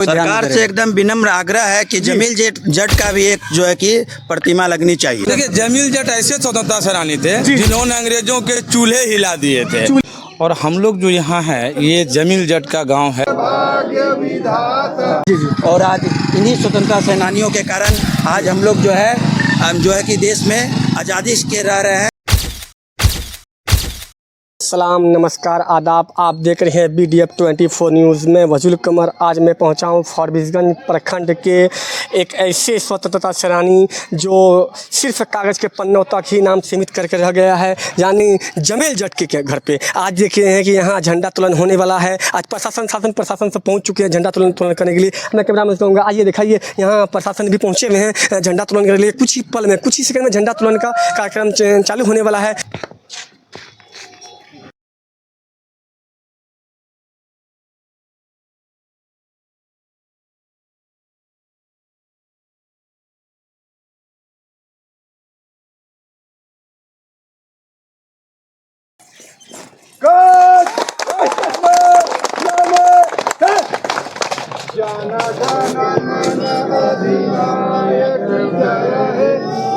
सरकार से एकदम विनम्र आग्रह है कि जमील जट का भी एक जो है कि प्रतिमा लगनी चाहिए। देखिए, जमील जट ऐसे स्वतंत्रता सेनानी थे जिन्होंने अंग्रेजों के चूल्हे हिला दिए थे। और हम लोग जो यहाँ है, ये जमील जट का गांव है। और आज इन्हीं स्वतंत्रता सेनानियों के कारण आज हम लोग जो है कि देश में आज़ादी के रह रहे हैं। सलाम, नमस्कार, आदाब। आप देख रहे हैं BDF 24 न्यूज़ में वजूल कमर। आज मैं पहुंचा हूं फारबिसगंज प्रखंड के एक ऐसे स्वतंत्रता सेनानी जो सिर्फ कागज़ के पन्नों तक ही नाम सीमित करके रह गया है, यानी जमील जट के घर पे। आज देख रहे हैं कि यहाँ झंडा तोलन होने वाला है। आज शासन से पहुँच चुके हैं झंडा तोलन करने के लिए। मैं कैमरा में कहूँगा, आइए दिखाइए, यहाँ प्रशासन भी पहुँचे हुए हैं झंडा तोलन के लिए। कुछ ही पल में, कुछ ही सेकंड में झंडा तोलन का कार्यक्रम चालू होने वाला है।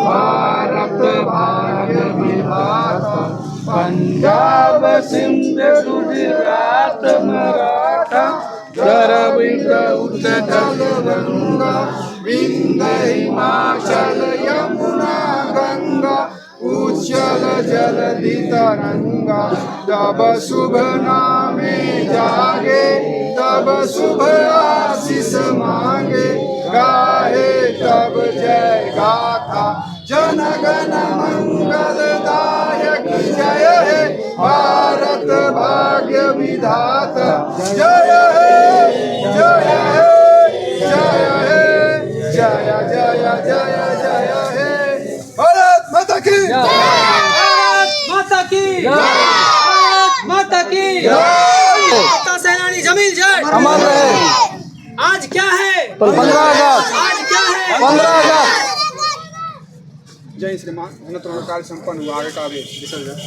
भारत भाग्य विधाता, पंजाब सिंध गुजरात मराठा, द्रविड़ उत्कल गंगा, विंध्य हिमाचल यमुना गंगा, उज्जल जलधि तरंगा। तब शुभ नामे जागे, तब शुभ आशीष मांगे, गाहे तब जय गाथा, जन गण मंगलदायक जय हे, भारत भाग्य विधाता, जय हे जय हे जय हे जय जय जय जय हे। भारत माता की जय, भारत माता की जय, भारत माता की जय। स्वतंत्रता सेनानी जमील जट अमर रहे। आज क्या है? 15 अगस्त। आज क्या है? 15 अगस्त। जय श्रीमान धनत्रय कार्य संपन्न हुआ। आगे का भी विसर्जन।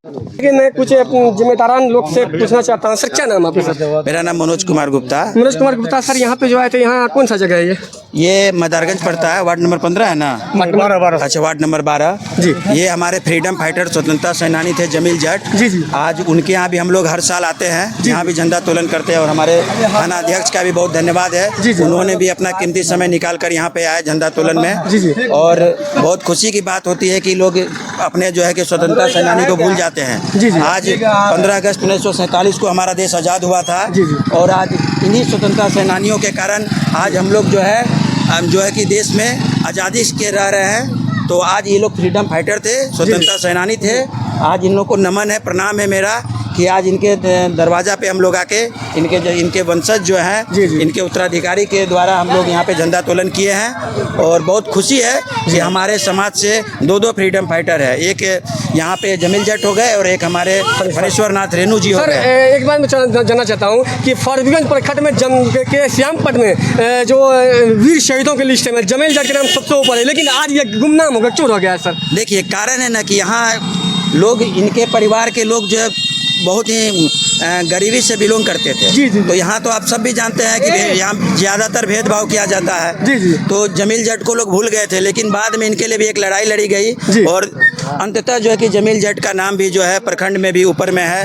लेकिन मैं कुछ जिम्मेदारान लोग से पूछना चाहता हूँ। सर, क्या नाम आपका? सर, मेरा नाम मनोज कुमार गुप्ता। मनोज कुमार गुप्ता। सर, यहाँ पे जो आए थे, यहाँ कौन सा जगह है ये मदारगंज पड़ता है, वार्ड नंबर 15 है ना? 12। अच्छा, वार्ड नंबर 12 जी। ये हमारे फ्रीडम फाइटर स्वतंत्रता सेनानी थे जमील जट जी जी। आज उनके यहाँ भी हम लोग हर साल आते हैं, यहाँ भी झंडा तोलन करते हैं। और हमारे थाना अध्यक्ष का भी बहुत धन्यवाद है, जी जी। उन्होंने भी अपना कीमती समय निकाल कर यहाँ पे आए झंडा तोलन में। जी जी। और बहुत खुशी की बात होती है कि लोग अपने जो है कि स्वतंत्रता सेनानी को भूल जाते हैं। जी जी। आज 15 अगस्त 1947 को हमारा देश आज़ाद हुआ था। जी जी। और आज इन्हीं स्वतंत्रता सेनानियों के कारण आज हम लोग जो है कि देश में आज़ादी के रह रहे हैं। तो आज ये लोग फ्रीडम फाइटर थे, स्वतंत्रता सेनानी थे। आज इन लोग को नमन है, प्रणाम है मेरा कि आज इनके दरवाज़ा पे हम लोग आके इनके वंशज जो हैं, इनके उत्तराधिकारी के द्वारा हम लोग यहाँ पे झंडा तोलन किए हैं। और बहुत खुशी है कि हमारे समाज से दो फ्रीडम फाइटर है, एक यहाँ पे जमील जट हो गए और एक हमारे फणेश्वर नाथ रेणु जी हो सर, गए। एक बात मैं जानना चाहता हूँ कि फारबिसगंज प्रखंड में के श्यामपट में जो वीर शहीदों की लिस्ट में जमील जट के नाम सबसे ऊपर है, लेकिन आज ये गुमनाम हो गया, क्यों हो गया सर? देखिए, कारण है ना कि यहाँ लोग, इनके परिवार के लोग जो है बहुत ही गरीबी से बिलोंग करते थे। जी जी। तो यहाँ तो आप सब भी जानते हैं कि यहाँ ज़्यादातर भेदभाव किया जाता है। जी जी। तो जमील जट को लोग भूल गए थे, लेकिन बाद में इनके लिए भी एक लड़ाई लड़ी गई और अंततः जो है कि जमील जट का नाम भी जो है प्रखंड में भी ऊपर में है,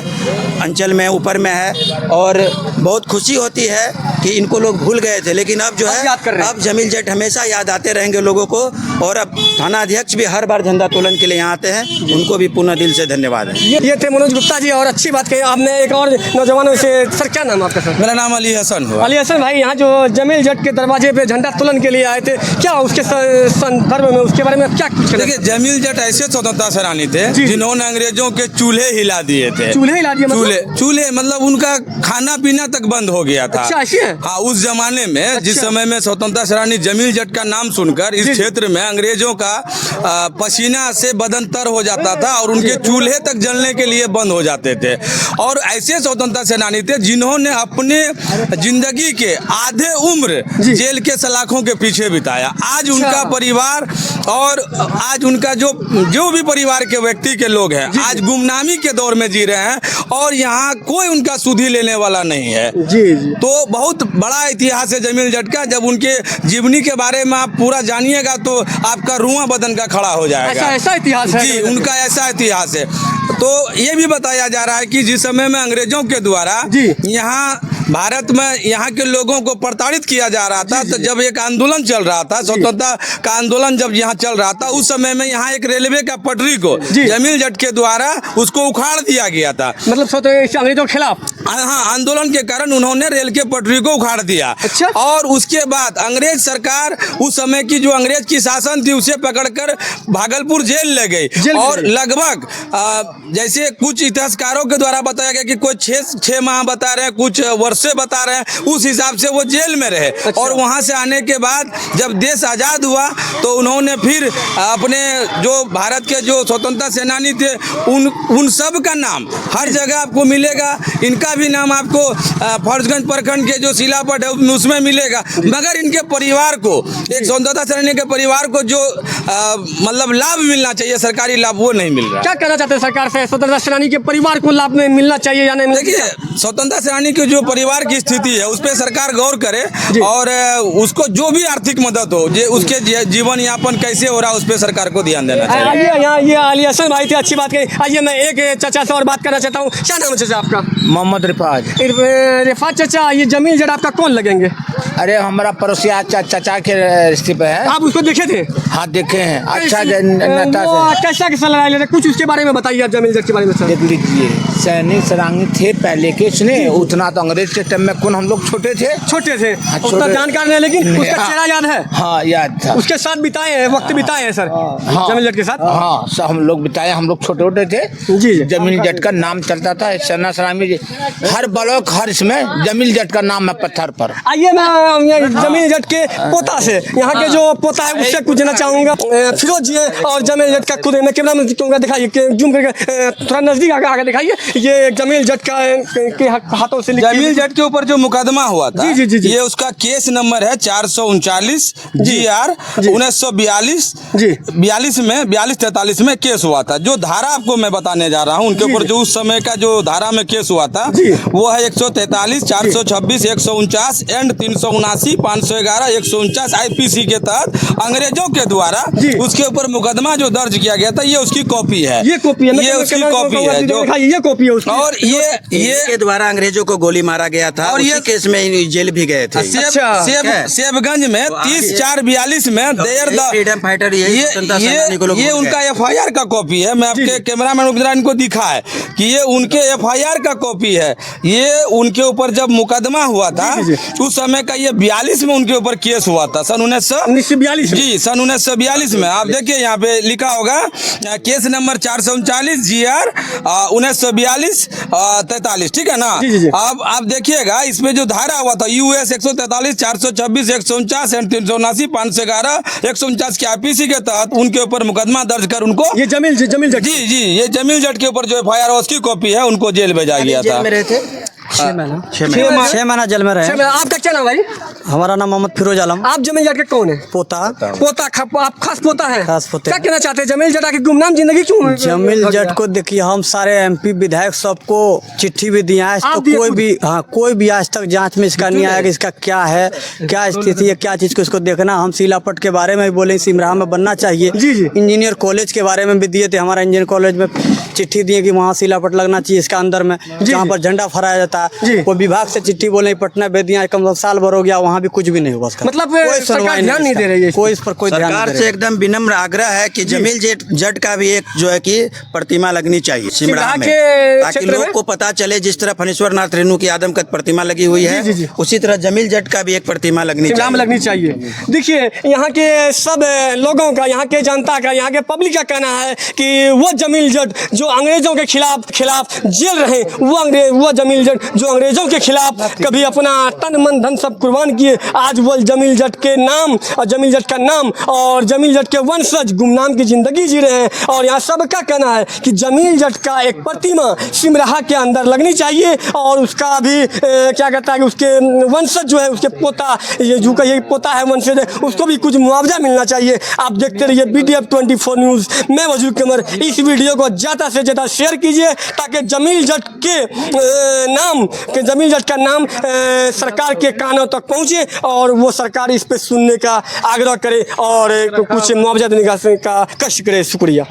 अंचल में ऊपर में है। और बहुत खुशी होती है कि इनको लोग भूल गए थे, लेकिन अब जो है अब जमील जट हमेशा याद आते रहेंगे लोगों को। और अब थाना अध्यक्ष भी हर बार झंडा तोलन के लिए यहाँ आते हैं, उनको भी पुनः दिल से धन्यवाद है। ये थे मनोज गुप्ता जी। और अच्छी बात कही आपने एक और नौजवानों से। सर, क्या नाम आपका? सर, मेरा नाम अली हसन हुआ। अली हसन भाई, यहाँ जो जमील जट के दरवाजे पे झंडा तोलन के लिए आए थे, क्या उसके संदर्भ में, उसके बारे में क्या कुछ? देखिए, जमील जट ऐसे स्वतंत्रता सेनानी थे जिन्होंने अंग्रेजों के चूल्हे हिला दिए थे। चूल्हे हिला दिए? चूल्हे मतलब उनका खाना पीना तक बंद हो गया था। अच्छा, ऐसी है? हाँ, उस जमाने में जिस समय में स्वतंत्रता सेनानी जमील जट का नाम सुनकर इस क्षेत्र में अंग्रेजों का पसीना से बदन तर हो जाता था और उनके चूल्हे तक जलने के लिए बंद हो जाते थे। और ऐसे स्वतंत्रता सेनानी थे जिन्होंने अपने जिंदगी के आधे उम्र जेल के सलाखों के पीछे बिताया। आज उनका परिवार और आज उनका जो जो भी परिवार के व्यक्ति के लोग हैं आज गुमनामी के दौर में जी रहे हैं और यहाँ कोई उनका सुधि लेने वाला नहीं है। जी जी। तो बहुत बड़ा इतिहास है जमील जट का। जब उनके जीवनी के बारे में आप पूरा जानिएगा तो आपका रुआं बदन का खड़ा हो जाएगा। ऐसा इतिहास है जी, उनका ऐसा इतिहास है। तो ये भी बताया जा रहा है कि जिस समय में अंग्रेजों के द्वारा यहाँ भारत में यहाँ के लोगों को प्रताड़ित किया जा रहा था, तो जब एक आंदोलन चल रहा था, स्वतंत्रता का आंदोलन जब यहाँ चल रहा था, उस समय में यहाँ एक रेलवे का पटरी को जमील जट के द्वारा उसको उखाड़ दिया गया था। मतलब अंग्रेजों के खिलाफ हाँ, आंदोलन के कारण उन्होंने रेल के पटरी को उखाड़ दिया। अच्छा। और उसके बाद अंग्रेज सरकार उस समय की जो अंग्रेज की शासन थी उसे पकड़कर भागलपुर जेल ले गई और लगभग जैसे कुछ इतिहासकारों के द्वारा बताया गया कि कोई 6 माह बता रहे हैं, कुछ वर्षे बता रहे हैं, उस हिसाब से वो जेल में रहे। अच्छा। और वहाँ से आने के बाद जब देश आज़ाद हुआ तो उन्होंने फिर अपने जो भारत के जो स्वतंत्रता सेनानी थे उन सब का नाम हर जगह आपको मिलेगा। इनका भी नाम आपको फर्जगंज प्रखंड के जो शिलापट है उसमें मिलेगा, मगर इनके परिवार को, एक स्वतंत्रता सेनानी के परिवार को जो मतलब लाभ मिलना चाहिए, सरकारी लाभ, वो नहीं मिल रहा। क्या कहना चाहते हैं सरकार से? स्वतंत्रता सेनानी के परिवार को लाभ में मिलना चाहिए या नहीं? देखिए, स्वतंत्रता सेनानी की जो परिवार की स्थिति है उस पर सरकार गौर करे और उसको जो भी आर्थिक मदद हो, उसके जीवन यापन कैसे हो रहा है उस पर सरकार को ध्यान देना चाहिए। आइए यहाँ, ये अली हसन भाई थे, अच्छी बात कही। आइए मैं एक चाचा से और बात करना चाहता हूँ। क्या नाम है चाचा आपका? मोहम्मद रिफाज। रिफात चाचा, ये जमील जट आपका कौन लगेंगे? अरे हमारा पड़ोसिया चाचा के रिश्ते पे है। आप उसको देखे थे? हाँ देखे हैं, अच्छा नेता कैसा कैसा लड़ाई लड़े, कुछ उसके बारे में बताइए आप, जमील जट के बारे में। देख लीजिए, सैनिक सरांगी थे पहले के, सुने उतना तो अंग्रेज के टाइम में कौन हम लोग छोटे थे उतना जानकार नहीं, लेकिन उसका चेहरा याद है। हाँ याद था, उसके साथ बिताए हैं, वक्त बिताए हैं सर जमील जट के साथ। हाँ सब हम लोग बिताए, हम लोग छोटे छोटे थे जी। जमील जट का नाम चलता था सैना सलामी, हर ब्लॉक हर इसमें जमील जट का नाम है पत्थर पर। आइए मैं जमील जट के पोता से, यहाँ के जो पोता है उससे पूछना चाहूंगा। फिरोज जी और जमील जट का खुद मैं कैमरा में दिखाइए, जूम करके थोड़ा नजदीक आगे दिखाइए। ये जमील जट का के हाथों से जमील जट के ऊपर जो मुकदमा हुआ था, जी। ये उसका केस नंबर है 439 GR 1942 42-43 में केस हुआ था। जो धारा आपको मैं बताने जा रहा हूँ उनके ऊपर जो उस समय का जो धारा में केस हुआ था वो है 143, 426, 149 एंड 379, 511, 149 IPC के तहत अंग्रेजों के द्वारा उसके ऊपर मुकदमा जो दर्ज किया गया था। ये उसकी कॉपी है, ये उसकी कॉपी है जो ये कॉपी है उसकी। और ये के द्वारा अंग्रेजों को गोली मारा गया था और ये केस में जेल भी गए थे। सेबगंज में 30/4/42 में देयर द फ्रीडम फाइटर, ये उनका FIR का कॉपी है। मैं आपके कैमरामैन इनको दिखा है कि ये उनके FIR का कॉपी है। ये उनके ऊपर जब मुकदमा हुआ था उस समय का, ये 42 में उनके ऊपर केस हुआ था, सन 1942 जी, सन 1942 में। आप देखिए यहाँ पे लिखा होगा केस नंबर 439 GR 1942 43, ठीक है ना। अब आप देखिएगा इसमें जो धारा हुआ था US 143, 426, 149 एंड 379, 511, 149 के IPC के तहत उनके ऊपर मुकदमा दर्ज कर उनको ये जमील जट जी ये जमील जट के ऊपर जो FIR उसकी कॉपी है, उनको जेल भेजा गया था। 6 महीना जेल में रहे। आपका क्या नाम भाई? हमारा नाम मोहम्मद फिरोज आलम। आप जमील जट के कौन है? पोता आप खास पोता है? खास पोता। क्या कहना चाहते हैं जमील जट की गुमनाम जिंदगी क्यों? जमील जट को देखिए, हम सारे MP विधायक सबको चिट्ठी भी दिया है, तो कोई भी आज तक जांच में इसका नहीं आया कि इसका क्या है, क्या स्थिति है, क्या चीज को इसको देखना। हम सिलापट के बारे में भी बोले, सिमराह में बनना चाहिए। इंजीनियर कॉलेज के बारे में भी दिए थे, हमारा इंजीनियर कॉलेज में चिट्ठी दिए कि वहाँ सिलापट लगना चाहिए इसका अंदर में, जहाँ पर झंडा फहराया जाता है। वो विभाग से चिट्ठी बोले, पटना भेज दिया, कम साल भर हो गया, वहाँ भी कुछ भी नहीं हुआ। मतलब सरकार ध्यान नहीं दे रही है, कोई इस पर कोई सरकार से एकदम विनम्र आग्रह है कि जमील जट का भी एक जो है कि प्रतिमा लगनी चाहिए सिमराह में, ताकि लोग को पता चले। जिस तरह फणीश्वर नाथ रेणु की आदमकद प्रतिमा लगी हुई है, उसी तरह जमील जट का भी एक प्रतिमा लगनी चाहिए। देखिए, यहाँ के सब लोगों का, यहाँ के जनता का, यहाँ के पब्लिक का कहना है कि वो जमील जट जो अंग्रेजों के खिलाफ जेल रहे, वो जमील जट जो अंग्रेजों के खिलाफ कभी अपना तन मन धन सब कुर्बान किए, आज वो जमील जट के नाम और जमील जट का नाम और जमील जट के वंशज गुमनाम की ज़िंदगी जी रहे हैं। और यहाँ सबका कहना है कि जमील जट का एक प्रतिमा सिमराहा के अंदर लगनी चाहिए और उसका भी क्या कहता है कि उसके वंशज जो है, उसके पोता, ये जो का ये पोता है वंशज है, उसको भी कुछ मुआवजा मिलना चाहिए। आप देखते रहिए BDF 24 न्यूज़। मैं वजूद कमर। इस वीडियो को ज़्यादा से ज़्यादा शेयर कीजिए ताकि जमील जट का नाम सरकार के कानों तक पहुँचे और वो सरकार इस पर सुनने का आग्रह करे और कुछ मुआवजा देने का कष्ट करे। शुक्रिया।